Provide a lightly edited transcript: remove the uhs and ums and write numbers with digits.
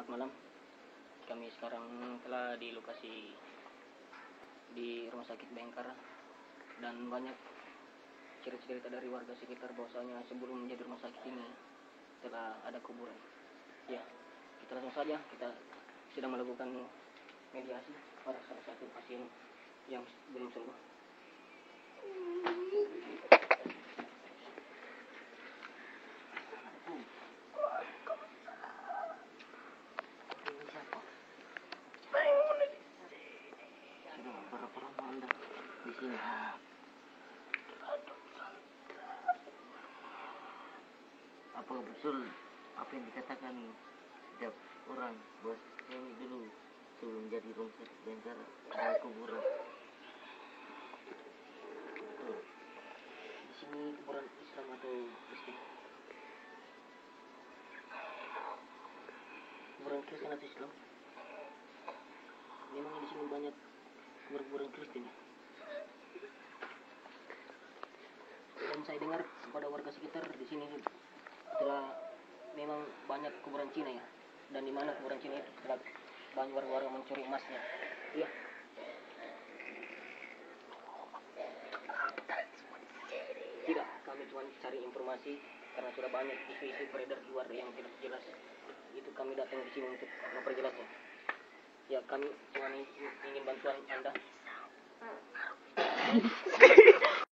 Selamat malam. Kami sekarang telah di lokasi di Rumah Sakit Bayangkara dan banyak cerita-cerita dari warga sekitar bahwasanya sebelum menjadi rumah sakit ini telah ada kuburan. Ya, kita langsung saja, kita sedang melakukan mediasi pada salah satu pasien yang belum sembuh. Berapa lama Anda di sini? Apa betul apa yang dikatakan setiap orang bahwa ini dulu sebelum jadi rumah sakit Bayangkara ada kuburan? Betul. Di sini kuburan Islam atau Kristen? Kuburan Kristen atau Islam? Memang di sini banyak kuburan Kristen. Dan saya dengar kepada warga sekitar di sini telah memang banyak kuburan Cina ya. Dan di mana kuburan Cina itu telah banyak warga-warga mencuri emasnya. Iya. Tidak, kami cuma cari informasi karena sudah banyak isu-isu beredar di luar yang tidak jelas. Itu kami datang di sini untuk memperjelasnya. Ya, kami cuma ingin bantuan Anda.